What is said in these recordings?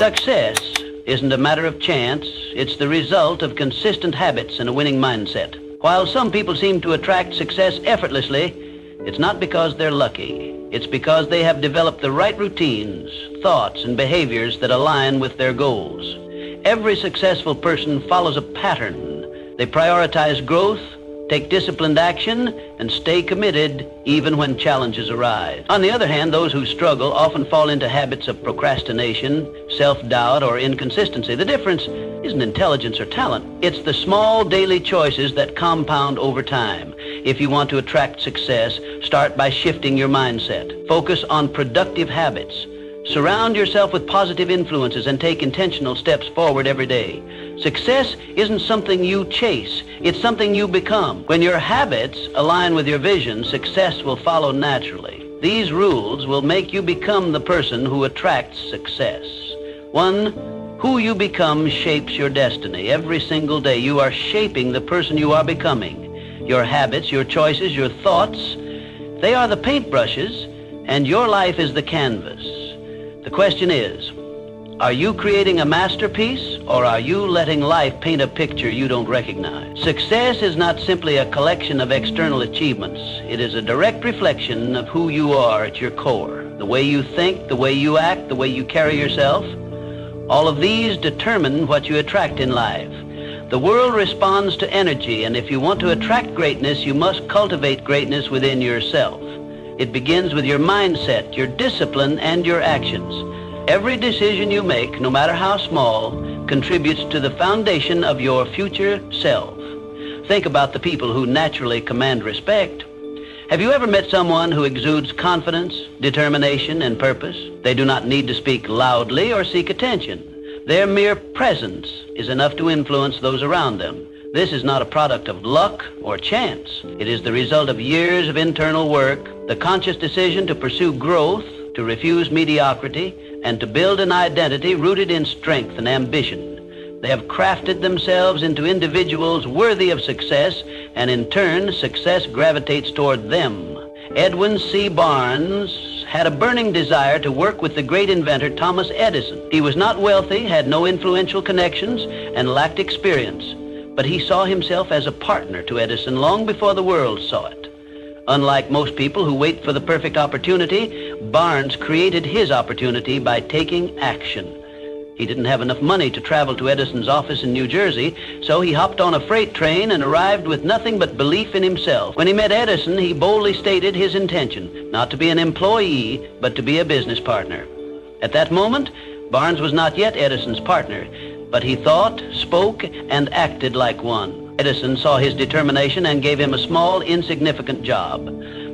Success isn't a matter of chance. It's the result of consistent habits and a winning mindset. While some people seem to attract success effortlessly, it's not because they're lucky. It's because they have developed the right routines, thoughts, and behaviors that align with their goals. Every successful person follows a pattern. They prioritize growth, take disciplined action, and stay committed even when challenges arise. On the other hand, those who struggle often fall into habits of procrastination, self-doubt, or inconsistency. The difference isn't intelligence or talent. It's the small daily choices that compound over time. If you want to attract success, start by shifting your mindset. Focus on productive habits. Surround yourself with positive influences and take intentional steps forward every day. Success isn't something you chase, it's something you become. When your habits align with your vision, success will follow naturally. These rules will make you become the person who attracts success. 1, who you become shapes your destiny. Every single day you are shaping the person you are becoming. Your habits, your choices, your thoughts, they are the paintbrushes, and your life is the canvas. The question is, are you creating a masterpiece, or are you letting life paint a picture you don't recognize? Success is not simply a collection of external achievements. It is a direct reflection of who you are at your core. The way you think, the way you act, the way you carry yourself. All of these determine what you attract in life. The world responds to energy, and if you want to attract greatness, you must cultivate greatness within yourself. It begins with your mindset, your discipline, and your actions. Every decision you make, no matter how small, contributes to the foundation of your future self. Think about the people who naturally command respect. Have you ever met someone who exudes confidence, determination, and purpose? They do not need to speak loudly or seek attention. Their mere presence is enough to influence those around them. This is not a product of luck or chance. It is the result of years of internal work, the conscious decision to pursue growth, to refuse mediocrity, and to build an identity rooted in strength and ambition. They have crafted themselves into individuals worthy of success, and in turn, success gravitates toward them. Edwin C. Barnes had a burning desire to work with the great inventor Thomas Edison. He was not wealthy, had no influential connections, and lacked experience. But he saw himself as a partner to Edison long before the world saw it. Unlike most people who wait for the perfect opportunity, Barnes created his opportunity by taking action. He didn't have enough money to travel to Edison's office in New Jersey, so he hopped on a freight train and arrived with nothing but belief in himself. When he met Edison, he boldly stated his intention, not to be an employee, but to be a business partner. At that moment, Barnes was not yet Edison's partner, but he thought, spoke, and acted like one. Edison saw his determination and gave him a small, insignificant job.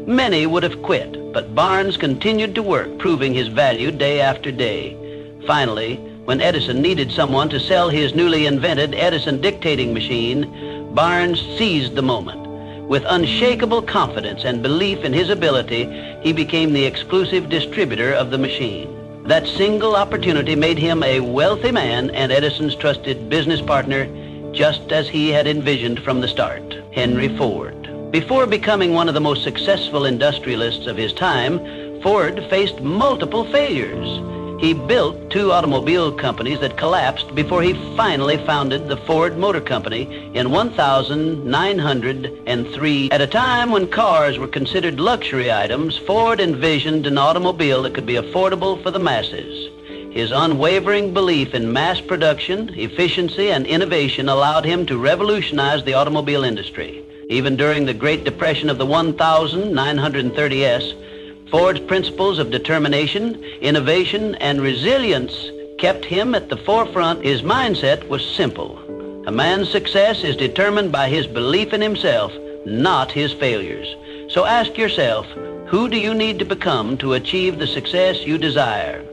Many would have quit, but Barnes continued to work, proving his value day after day. Finally, when Edison needed someone to sell his newly invented Edison dictating machine, Barnes seized the moment. With unshakable confidence and belief in his ability, he became the exclusive distributor of the machine. That single opportunity made him a wealthy man and Edison's trusted business partner, just as he had envisioned from the start. Henry Ford. Before becoming one of the most successful industrialists of his time, Ford faced multiple failures. He built 2 automobile companies that collapsed before he finally founded the Ford Motor Company in 1903. At a time when cars were considered luxury items, Ford envisioned an automobile that could be affordable for the masses. His unwavering belief in mass production, efficiency, and innovation allowed him to revolutionize the automobile industry. Even during the Great Depression of the 1930s, Ford's principles of determination, innovation, and resilience kept him at the forefront. His mindset was simple. A man's success is determined by his belief in himself, not his failures. So ask yourself, who do you need to become to achieve the success you desire?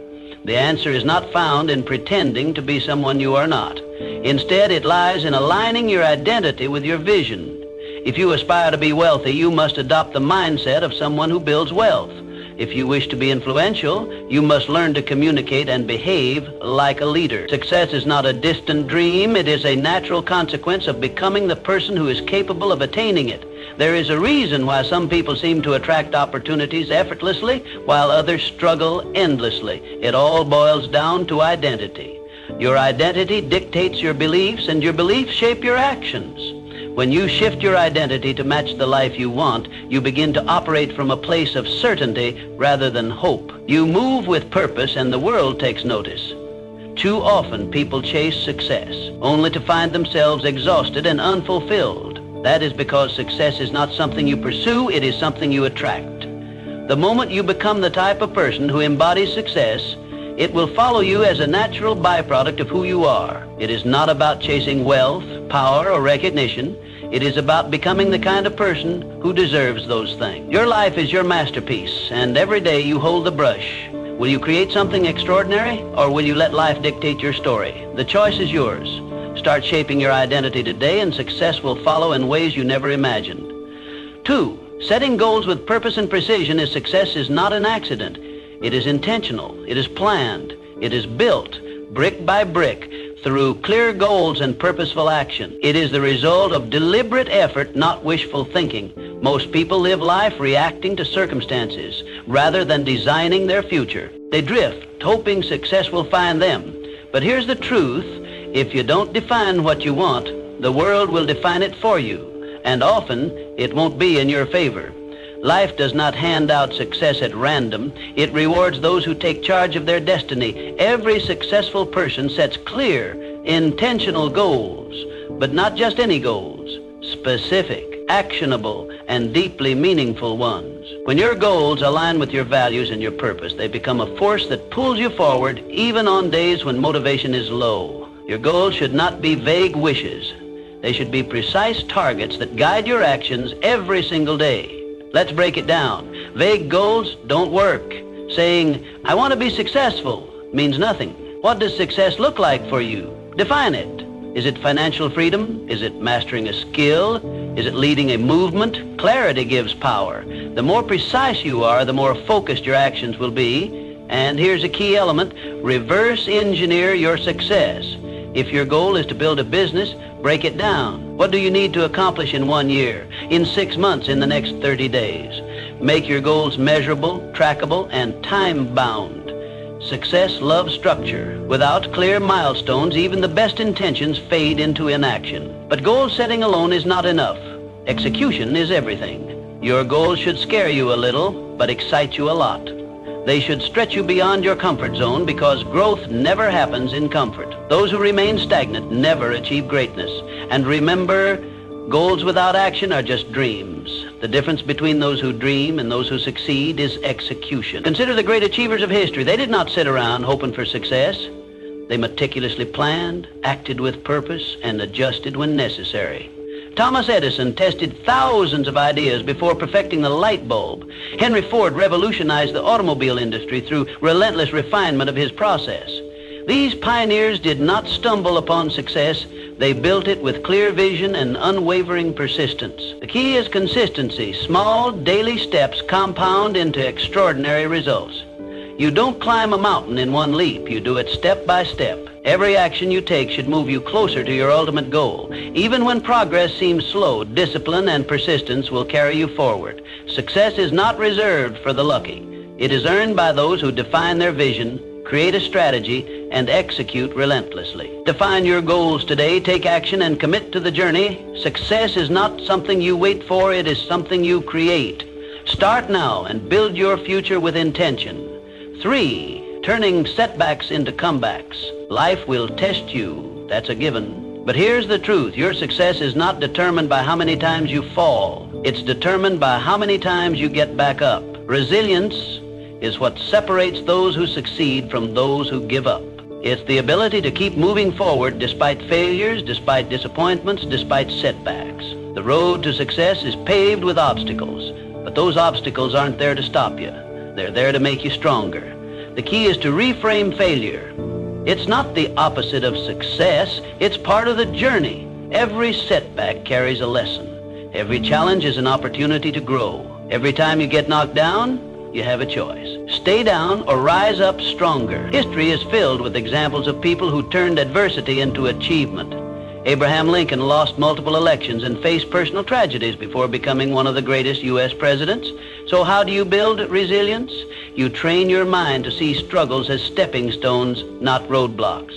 The answer is not found in pretending to be someone you are not. Instead, it lies in aligning your identity with your vision. If you aspire to be wealthy, you must adopt the mindset of someone who builds wealth. If you wish to be influential, you must learn to communicate and behave like a leader. Success is not a distant dream. It is a natural consequence of becoming the person who is capable of attaining it. There is a reason why some people seem to attract opportunities effortlessly, while others struggle endlessly. It all boils down to identity. Your identity dictates your beliefs, and your beliefs shape your actions. When you shift your identity to match the life you want, you begin to operate from a place of certainty rather than hope. You move with purpose, and the world takes notice. Too often, people chase success, only to find themselves exhausted and unfulfilled. That is because success is not something you pursue, it is something you attract. The moment you become the type of person who embodies success, it will follow you as a natural byproduct of who you are. It is not about chasing wealth, power, or recognition. It is about becoming the kind of person who deserves those things. Your life is your masterpiece, and every day you hold the brush. Will you create something extraordinary, or will you let life dictate your story? The choice is yours. Start shaping your identity today, and success will follow in ways you never imagined. 2, setting goals with purpose and precision is success is not an accident. It is intentional. It is planned. It is built, brick by brick, through clear goals and purposeful action. It is the result of deliberate effort, not wishful thinking. Most people live life reacting to circumstances rather than designing their future. They drift, hoping success will find them. But here's the truth. If you don't define what you want, the world will define it for you, and often it won't be in your favor. Life does not hand out success at random. It rewards those who take charge of their destiny. Every successful person sets clear, intentional goals, but not just any goals. Specific, actionable, and deeply meaningful ones. When your goals align with your values and your purpose, they become a force that pulls you forward even on days when motivation is low. Your goals should not be vague wishes. They should be precise targets that guide your actions every single day. Let's break it down. Vague goals don't work. Saying, I want to be successful, means nothing. What does success look like for you? Define it. Is it financial freedom? Is it mastering a skill? Is it leading a movement? Clarity gives power. The more precise you are, the more focused your actions will be. And here's a key element. Reverse engineer your success. If your goal is to build a business, break it down. What do you need to accomplish in 1 year, in 6 months, in the next 30 days? Make your goals measurable, trackable, and time-bound. Success loves structure. Without clear milestones, even the best intentions fade into inaction. But goal setting alone is not enough. Execution is everything. Your goals should scare you a little, but excite you a lot. They should stretch you beyond your comfort zone, because growth never happens in comfort. Those who remain stagnant never achieve greatness. And remember, goals without action are just dreams. The difference between those who dream and those who succeed is execution. Consider the great achievers of history. They did not sit around hoping for success. They meticulously planned, acted with purpose, and adjusted when necessary. Thomas Edison tested thousands of ideas before perfecting the light bulb. Henry Ford revolutionized the automobile industry through relentless refinement of his process. These pioneers did not stumble upon success. They built it with clear vision and unwavering persistence. The key is consistency. Small, daily steps compound into extraordinary results. You don't climb a mountain in one leap. You do it step by step. Every action you take should move you closer to your ultimate goal. Even when progress seems slow, discipline and persistence will carry you forward. Success is not reserved for the lucky. It is earned by those who define their vision, create a strategy, and execute relentlessly. Define your goals today, take action, and commit to the journey. Success is not something you wait for, it is something you create. Start now and build your future with intention. 3, turning setbacks into comebacks. Life will test you, that's a given. But here's the truth, your success is not determined by how many times you fall. It's determined by how many times you get back up. Resilience is what separates those who succeed from those who give up. It's the ability to keep moving forward despite failures, despite disappointments, despite setbacks. The road to success is paved with obstacles, but those obstacles aren't there to stop you. They're there to make you stronger. The key is to reframe failure. It's not the opposite of success, it's part of the journey. Every setback carries a lesson. Every challenge is an opportunity to grow. Every time you get knocked down, you have a choice. Stay down or rise up stronger. History is filled with examples of people who turned adversity into achievement. Abraham Lincoln lost multiple elections and faced personal tragedies before becoming one of the greatest U.S. presidents. So how do you build resilience? You train your mind to see struggles as stepping stones, not roadblocks.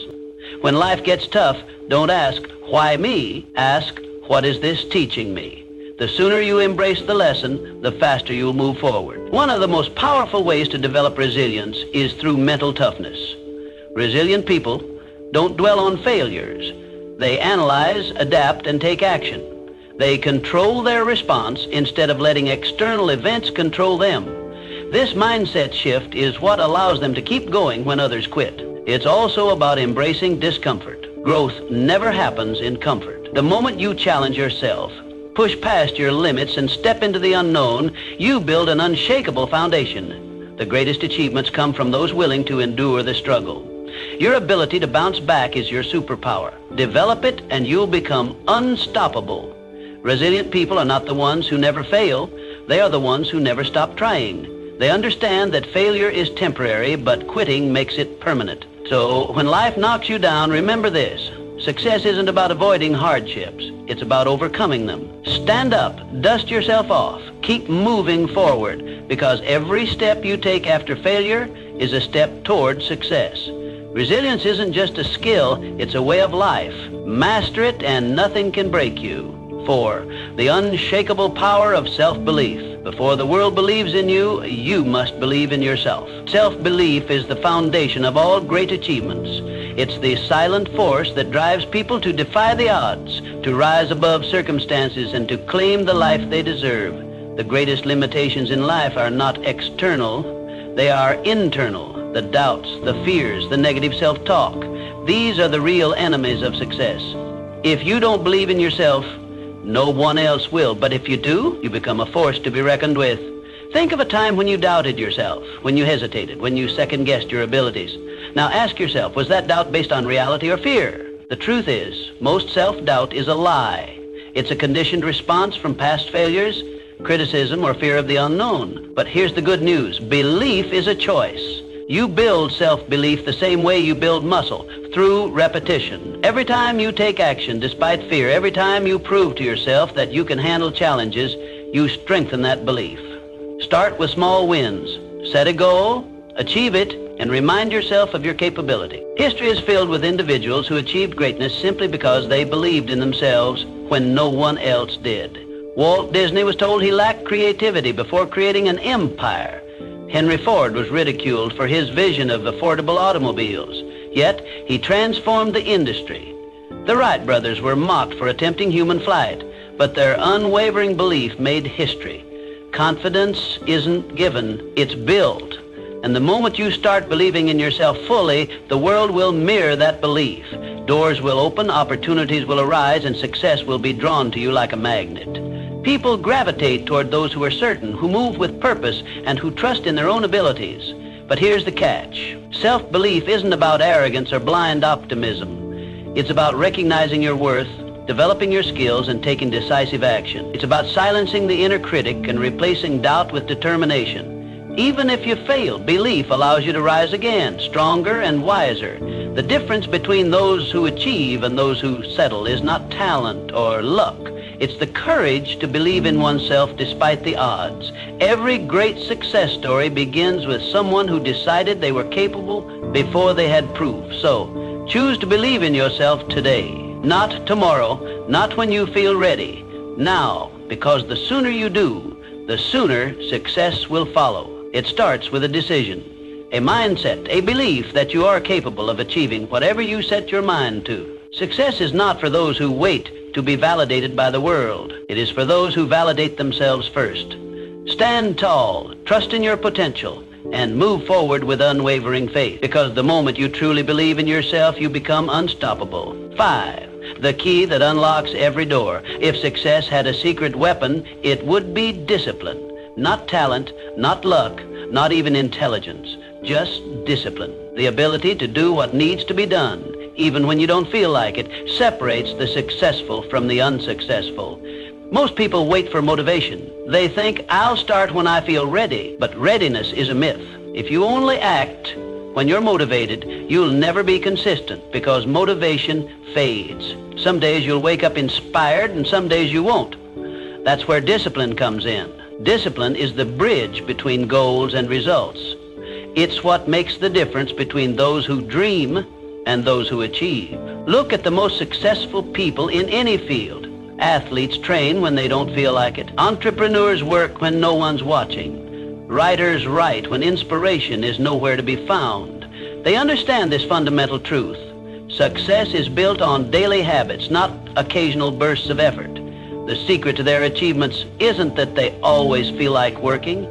When life gets tough, don't ask, why me? Ask, what is this teaching me? The sooner you embrace the lesson, the faster you'll move forward. One of the most powerful ways to develop resilience is through mental toughness. Resilient people don't dwell on failures. They analyze, adapt, and take action. They control their response instead of letting external events control them. This mindset shift is what allows them to keep going when others quit. It's also about embracing discomfort. Growth never happens in comfort. The moment you challenge yourself, push past your limits, and step into the unknown, you build an unshakable foundation. The greatest achievements come from those willing to endure the struggle. Your ability to bounce back is your superpower. Develop it and you'll become unstoppable. Resilient people are not the ones who never fail. They are the ones who never stop trying. They understand that failure is temporary, but quitting makes it permanent. So when life knocks you down, remember this. Success isn't about avoiding hardships. It's about overcoming them. Stand up, dust yourself off, keep moving forward, because every step you take after failure is a step toward success. Resilience isn't just a skill, it's a way of life. Master it and nothing can break you. 4. The unshakable power of self-belief. Before the world believes in you, you must believe in yourself. Self-belief is the foundation of all great achievements. It's the silent force that drives people to defy the odds, to rise above circumstances, and to claim the life they deserve. The greatest limitations in life are not external, they are internal. The doubts, the fears, the negative self-talk. These are the real enemies of success. If you don't believe in yourself, no one else will. But if you do, you become a force to be reckoned with. Think of a time when you doubted yourself, when you hesitated, when you second-guessed your abilities. Now ask yourself, was that doubt based on reality or fear? The truth is, most self-doubt is a lie. It's a conditioned response from past failures, criticism, or fear of the unknown. But here's the good news. Belief is a choice. You build self-belief the same way you build muscle, through repetition. Every time you take action despite fear, every time you prove to yourself that you can handle challenges, you strengthen that belief. Start with small wins. Set a goal, achieve it, and remind yourself of your capability. History is filled with individuals who achieved greatness simply because they believed in themselves when no one else did. Walt Disney was told he lacked creativity before creating an empire. Henry Ford was ridiculed for his vision of affordable automobiles, yet he transformed the industry. The Wright brothers were mocked for attempting human flight, but their unwavering belief made history. Confidence isn't given, it's built. And the moment you start believing in yourself fully, the world will mirror that belief. Doors will open, opportunities will arise, and success will be drawn to you like a magnet. People gravitate toward those who are certain, who move with purpose, and who trust in their own abilities. But here's the catch. Self-belief isn't about arrogance or blind optimism. It's about recognizing your worth, developing your skills, and taking decisive action. It's about silencing the inner critic and replacing doubt with determination. Even if you fail, belief allows you to rise again, stronger and wiser. The difference between those who achieve and those who settle is not talent or luck. It's the courage to believe in oneself despite the odds. Every great success story begins with someone who decided they were capable before they had proof. So, choose to believe in yourself today. Not tomorrow, not when you feel ready. Now, because the sooner you do, the sooner success will follow. It starts with a decision, a mindset, a belief that you are capable of achieving whatever you set your mind to. Success is not for those who wait to be validated by the world. It is for those who validate themselves first. Stand tall, trust in your potential, and move forward with unwavering faith, because the moment you truly believe in yourself, you become unstoppable. 5. The key that unlocks every door. If success had a secret weapon, it would be discipline. Not talent, not luck, not even intelligence, just discipline. The ability to do what needs to be done, even when you don't feel like it, separates the successful from the unsuccessful. Most people wait for motivation. They think, I'll start when I feel ready, but readiness is a myth. If you only act when you're motivated, you'll never be consistent because motivation fades. Some days you'll wake up inspired and some days you won't. That's where discipline comes in. Discipline is the bridge between goals and results. It's what makes the difference between those who dream and those who achieve. Look at the most successful people in any field. Athletes train when they don't feel like it. Entrepreneurs work when no one's watching. Writers write when inspiration is nowhere to be found. They understand this fundamental truth. Success is built on daily habits, not occasional bursts of effort. The secret to their achievements isn't that they always feel like working.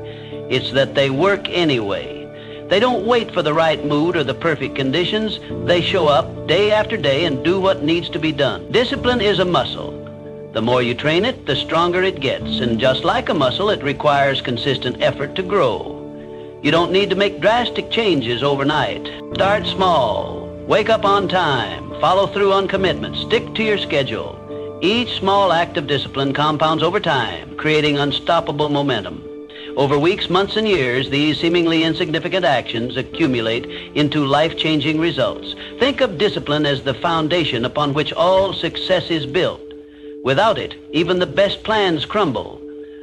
It's that they work anyway. They don't wait for the right mood or the perfect conditions. They show up day after day and do what needs to be done. Discipline is a muscle. The more you train it, the stronger it gets. And just like a muscle, it requires consistent effort to grow. You don't need to make drastic changes overnight. Start small. Wake up on time. Follow through on commitments. Stick to your schedule. Each small act of discipline compounds over time, creating unstoppable momentum. Over weeks, months, and years, these seemingly insignificant actions accumulate into life-changing results. Think of discipline as the foundation upon which all success is built. Without it, even the best plans crumble.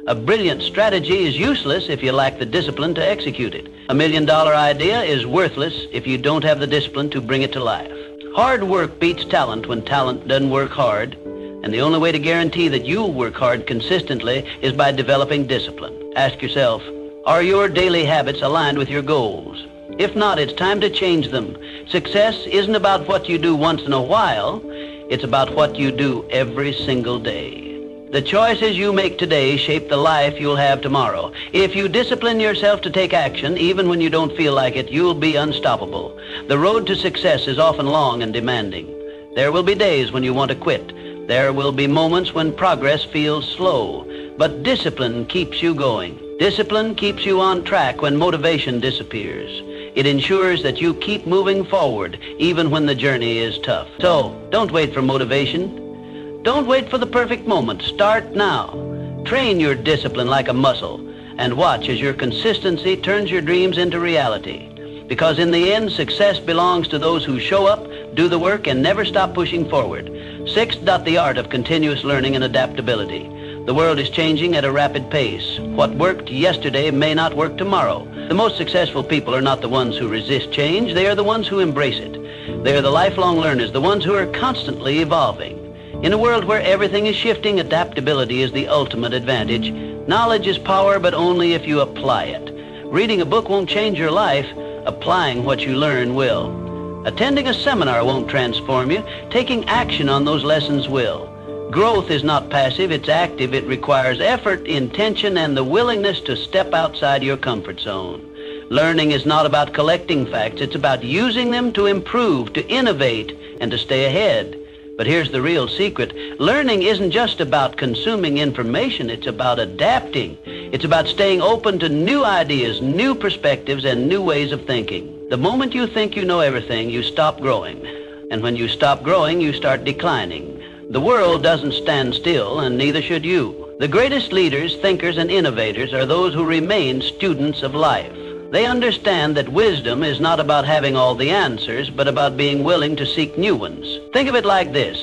A brilliant strategy is useless if you lack the discipline to execute it. $1 million idea is worthless if you don't have the discipline to bring it to life. Hard work beats talent when talent doesn't work hard. And the only way to guarantee that you'll work hard consistently is by developing discipline. Ask yourself, are your daily habits aligned with your goals? If not, it's time to change them. Success isn't about what you do once in a while. It's about what you do every single day. The choices you make today shape the life you'll have tomorrow. If you discipline yourself to take action, even when you don't feel like it, you'll be unstoppable. The road to success is often long and demanding. There will be days when you want to quit. There will be moments when progress feels slow. But discipline keeps you going. Discipline keeps you on track when motivation disappears. It ensures that you keep moving forward even when the journey is tough. So, don't wait for motivation. Don't wait for the perfect moment. Start now. Train your discipline like a muscle and watch as your consistency turns your dreams into reality. Because in the end, success belongs to those who show up, do the work, and never stop pushing forward. Sixth, the art of continuous learning and adaptability. The world is changing at a rapid pace. What worked yesterday may not work tomorrow. The most successful people are not the ones who resist change. They are the ones who embrace it. They are the lifelong learners, the ones who are constantly evolving. In a world where everything is shifting, adaptability is the ultimate advantage. Knowledge is power, but only if you apply it. Reading a book won't change your life. Applying what you learn will. Attending a seminar won't transform you. Taking action on those lessons will. Growth is not passive, it's active. It requires effort, intention, and the willingness to step outside your comfort zone. Learning is not about collecting facts, it's about using them to improve, to innovate, and to stay ahead. But here's the real secret. Learning isn't just about consuming information, it's about adapting. It's about staying open to new ideas, new perspectives, and new ways of thinking. The moment you think you know everything, you stop growing. And when you stop growing, you start declining. The world doesn't stand still, and neither should you. The greatest leaders, thinkers, and innovators are those who remain students of life. They understand that wisdom is not about having all the answers, but about being willing to seek new ones. Think of it like this.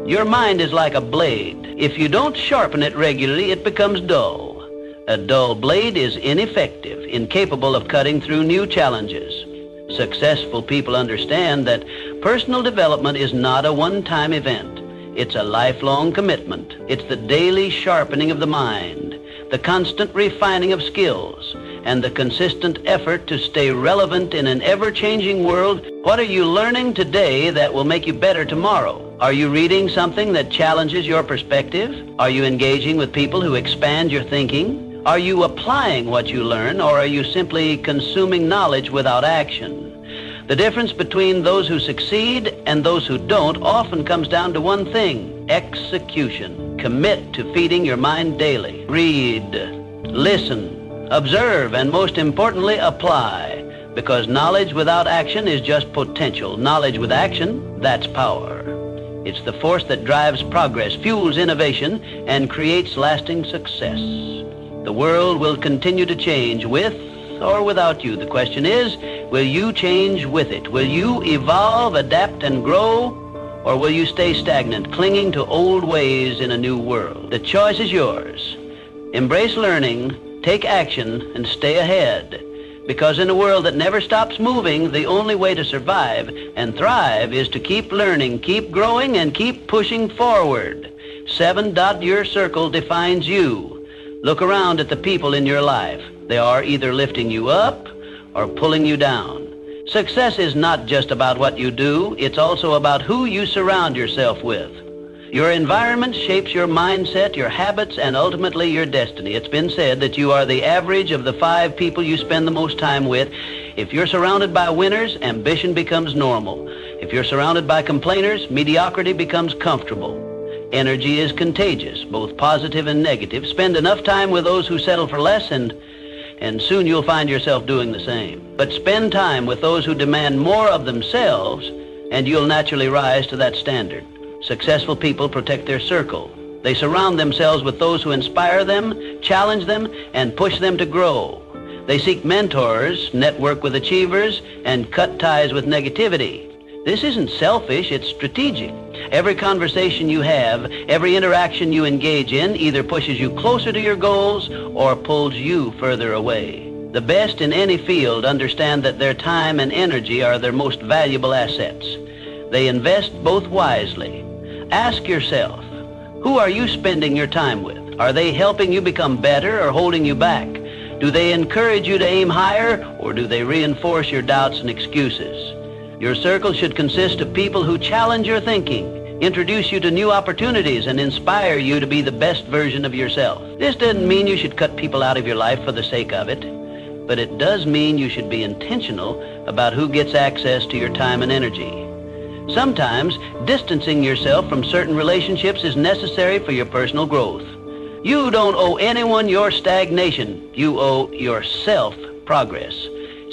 Your mind is like a blade. If you don't sharpen it regularly, it becomes dull. A dull blade is ineffective, incapable of cutting through new challenges. Successful people understand that personal development is not a one-time event. It's a lifelong commitment. It's the daily sharpening of the mind, the constant refining of skills, and the consistent effort to stay relevant in an ever-changing world. What are you learning today that will make you better tomorrow? Are you reading something that challenges your perspective? Are you engaging with people who expand your thinking? Are you applying what you learn, or are you simply consuming knowledge without action? The difference between those who succeed and those who don't often comes down to one thing: execution. Commit to feeding your mind daily. Read, listen, observe, and most importantly, apply. Because knowledge without action is just potential. Knowledge with action, that's power. It's the force that drives progress, fuels innovation, and creates lasting success. The world will continue to change with or without you. The question is, will you change with it? Will you evolve, adapt, and grow? Or will you stay stagnant, clinging to old ways in a new world? The choice is yours. Embrace learning, take action, and stay ahead. Because in a world that never stops moving, the only way to survive and thrive is to keep learning, keep growing, and keep pushing forward. 7. Your circle defines you. Look around at the people in your life. They are either lifting you up or pulling you down. Success is not just about what you do, it's also about who you surround yourself with. Your environment shapes your mindset, your habits, and ultimately your destiny. It's been said that you are the average of the 5 people you spend the most time with. If you're surrounded by winners, ambition becomes normal. If you're surrounded by complainers, mediocrity becomes comfortable. Energy is contagious, both positive and negative. Spend enough time with those who settle for less, and soon you'll find yourself doing the same. But spend time with those who demand more of themselves, and you'll naturally rise to that standard. Successful people protect their circle. They surround themselves with those who inspire them, challenge them, and push them to grow. They seek mentors, network with achievers, and cut ties with negativity. This isn't selfish, it's strategic. Every conversation you have, every interaction you engage in either pushes you closer to your goals or pulls you further away. The best in any field understand that their time and energy are their most valuable assets. They invest both wisely. Ask yourself, who are you spending your time with? Are they helping you become better or holding you back? Do they encourage you to aim higher, or do they reinforce your doubts and excuses? Your circle should consist of people who challenge your thinking, introduce you to new opportunities, and inspire you to be the best version of yourself. This doesn't mean you should cut people out of your life for the sake of it, but it does mean you should be intentional about who gets access to your time and energy. Sometimes, distancing yourself from certain relationships is necessary for your personal growth. You don't owe anyone your stagnation. You owe yourself progress.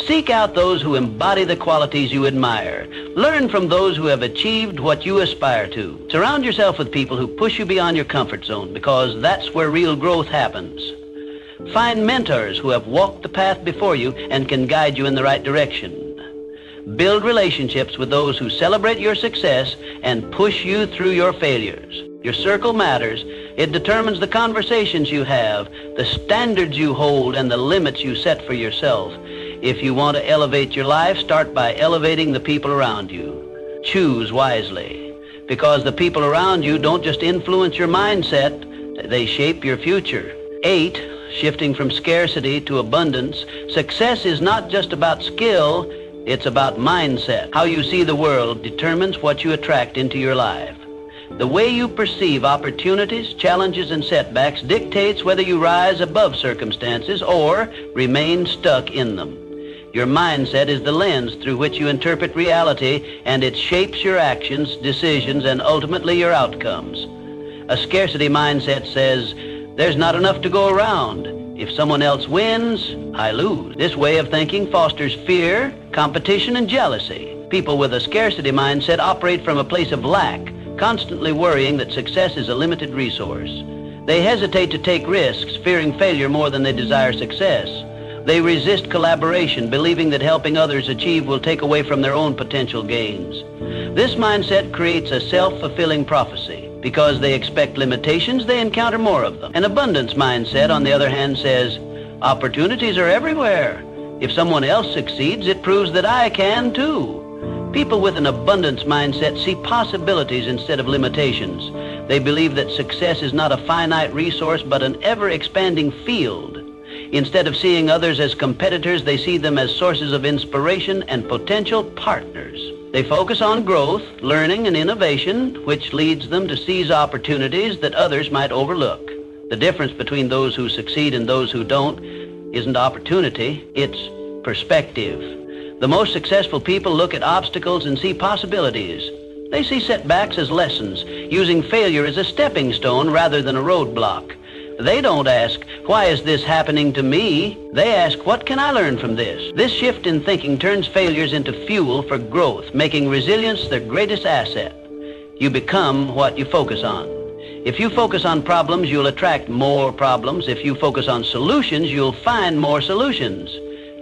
Seek out those who embody the qualities you admire. Learn from those who have achieved what you aspire to. Surround yourself with people who push you beyond your comfort zone, because that's where real growth happens. Find mentors who have walked the path before you and can guide you in the right direction. Build relationships with those who celebrate your success and push you through your failures. Your circle matters. It determines the conversations you have, the standards you hold, and the limits you set for yourself. If you want to elevate your life, start by elevating the people around you. Choose wisely, because the people around you don't just influence your mindset, they shape your future. 8, shifting from scarcity to abundance. Success is not just about skill, it's about mindset. How you see the world determines what you attract into your life. The way you perceive opportunities, challenges, and setbacks dictates whether you rise above circumstances or remain stuck in them. Your mindset is the lens through which you interpret reality, and it shapes your actions, decisions, and ultimately your outcomes. A scarcity mindset says, there's not enough to go around. If someone else wins, I lose. This way of thinking fosters fear, competition, and jealousy. People with a scarcity mindset operate from a place of lack, constantly worrying that success is a limited resource. They hesitate to take risks, fearing failure more than they desire success. They resist collaboration, believing that helping others achieve will take away from their own potential gains. This mindset creates a self-fulfilling prophecy. Because they expect limitations, they encounter more of them. An abundance mindset, on the other hand, says, opportunities are everywhere. If someone else succeeds, it proves that I can too. People with an abundance mindset see possibilities instead of limitations. They believe that success is not a finite resource, but an ever-expanding field. Instead of seeing others as competitors, they see them as sources of inspiration and potential partners. They focus on growth, learning, and innovation, which leads them to seize opportunities that others might overlook. The difference between those who succeed and those who don't isn't opportunity, it's perspective. The most successful people look at obstacles and see possibilities. They see setbacks as lessons, using failure as a stepping stone rather than a roadblock. They don't ask, why is this happening to me? They ask, what can I learn from this? This shift in thinking turns failures into fuel for growth, making resilience their greatest asset. You become what you focus on. If you focus on problems, you'll attract more problems. If you focus on solutions, you'll find more solutions.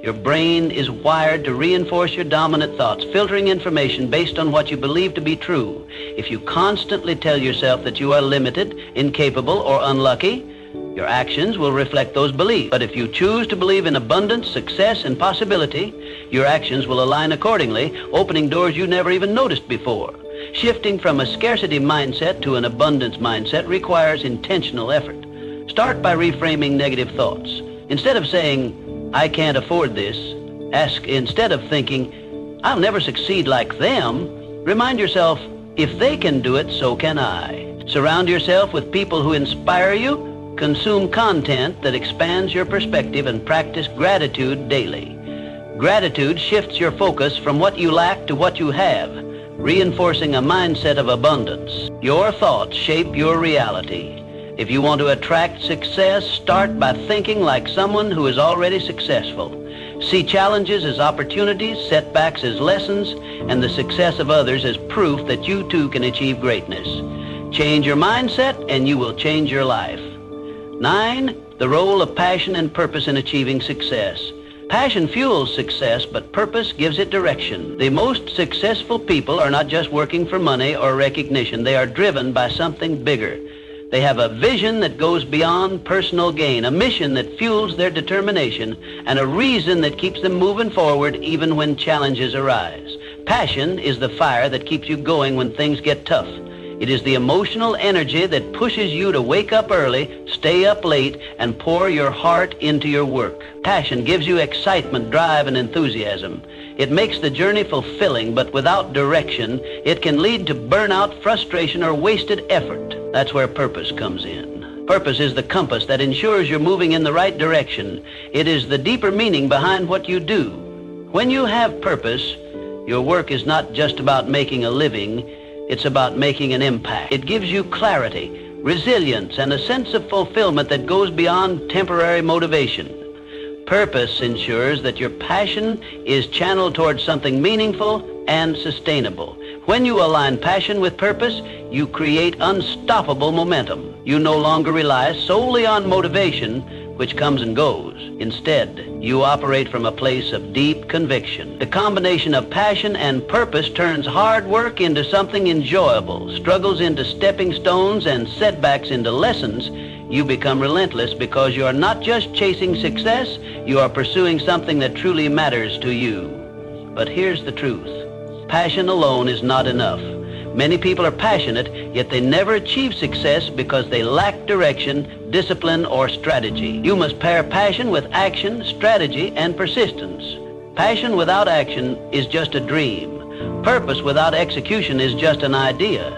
Your brain is wired to reinforce your dominant thoughts, filtering information based on what you believe to be true. If you constantly tell yourself that you are limited, incapable, or unlucky, your actions will reflect those beliefs. But if you choose to believe in abundance, success, and possibility, your actions will align accordingly, opening doors you never even noticed before. Shifting from a scarcity mindset to an abundance mindset requires intentional effort. Start by reframing negative thoughts. Instead of saying, "I can't afford this," ask, instead of thinking, "I'll never succeed like them," remind yourself, "If they can do it, so can I." Surround yourself with people who inspire you. Consume content that expands your perspective and practice gratitude daily. Gratitude shifts your focus from what you lack to what you have, reinforcing a mindset of abundance. Your thoughts shape your reality. If you want to attract success, start by thinking like someone who is already successful. See challenges as opportunities, setbacks as lessons, and the success of others as proof that you too can achieve greatness. Change your mindset and you will change your life. 9, the role of passion and purpose in achieving success. Passion fuels success, but purpose gives it direction. The most successful people are not just working for money or recognition. They are driven by something bigger. They have a vision that goes beyond personal gain, a mission that fuels their determination, and a reason that keeps them moving forward even when challenges arise. Passion is the fire that keeps you going when things get tough. It is the emotional energy that pushes you to wake up early, stay up late, and pour your heart into your work. Passion gives you excitement, drive, and enthusiasm. It makes the journey fulfilling, but without direction, it can lead to burnout, frustration, or wasted effort. That's where purpose comes in. Purpose is the compass that ensures you're moving in the right direction. It is the deeper meaning behind what you do. When you have purpose, your work is not just about making a living. It's about making an impact. It gives you clarity, resilience, and a sense of fulfillment that goes beyond temporary motivation. Purpose ensures that your passion is channeled towards something meaningful and sustainable. When you align passion with purpose, you create unstoppable momentum. You no longer rely solely on motivation, which comes and goes. Instead, you operate from a place of deep conviction. The combination of passion and purpose turns hard work into something enjoyable, struggles into stepping stones, and setbacks into lessons. You become relentless because you are not just chasing success, you are pursuing something that truly matters to you. But here's the truth. Passion alone is not enough. Many people are passionate, yet they never achieve success because they lack direction, discipline, or strategy. You must pair passion with action, strategy, and persistence. Passion without action is just a dream. Purpose without execution is just an idea.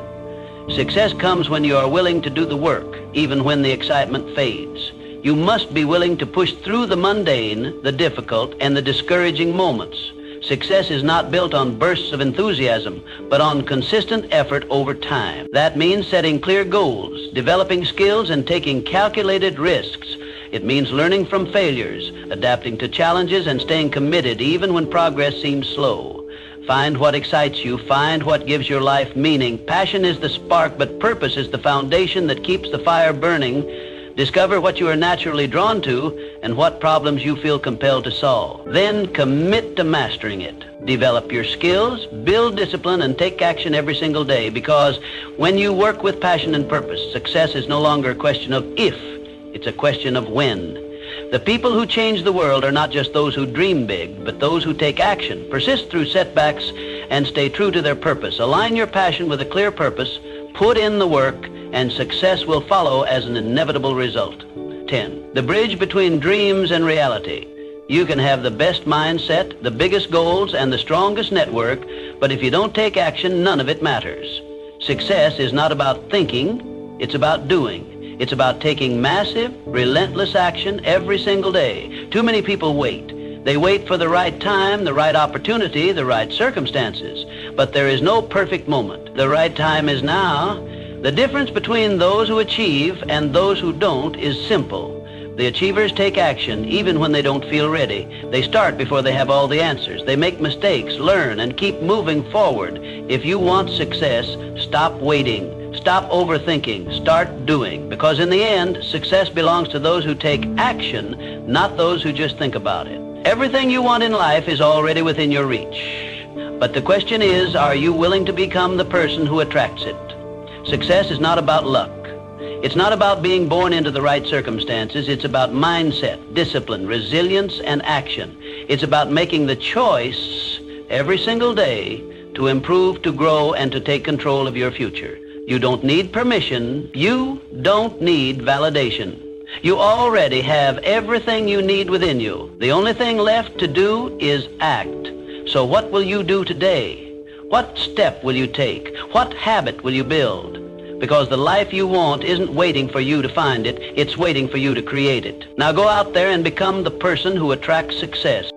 Success comes when you are willing to do the work, even when the excitement fades. You must be willing to push through the mundane, the difficult, and the discouraging moments. Success is not built on bursts of enthusiasm, but on consistent effort over time. That means setting clear goals, developing skills, and taking calculated risks. It means learning from failures, adapting to challenges, and staying committed even when progress seems slow. Find what excites you. Find what gives your life meaning. Passion is the spark, but purpose is the foundation that keeps the fire burning. Discover what you are naturally drawn to and what problems you feel compelled to solve. Then commit to mastering it. Develop your skills, build discipline, and take action every single day, because when you work with passion and purpose, success is no longer a question of if, it's a question of when. The people who change the world are not just those who dream big, but those who take action, persist through setbacks, and stay true to their purpose. Align your passion with a clear purpose, put in the work, and success will follow as an inevitable result. 10. The bridge between dreams and reality. You can have the best mindset, the biggest goals, and the strongest network, but if you don't take action, none of it matters. Success is not about thinking, it's about doing. It's about taking massive, relentless action every single day. Too many people wait. They wait for the right time, the right opportunity, the right circumstances. But there is no perfect moment. The right time is now. The difference between those who achieve and those who don't is simple. The achievers take action even when they don't feel ready. They start before they have all the answers. They make mistakes, learn, and keep moving forward. If you want success, stop waiting. Stop overthinking. Start doing. Because in the end, success belongs to those who take action, not those who just think about it. Everything you want in life is already within your reach. But the question is, are you willing to become the person who attracts it? Success is not about luck. It's not about being born into the right circumstances. It's about mindset, discipline, resilience, and action. It's about making the choice every single day to improve, to grow, and to take control of your future. You don't need permission. You don't need validation. You already have everything you need within you. The only thing left to do is act. So what will you do today? What step will you take? What habit will you build? Because the life you want isn't waiting for you to find it. It's waiting for you to create it. Now go out there and become the person who attracts success.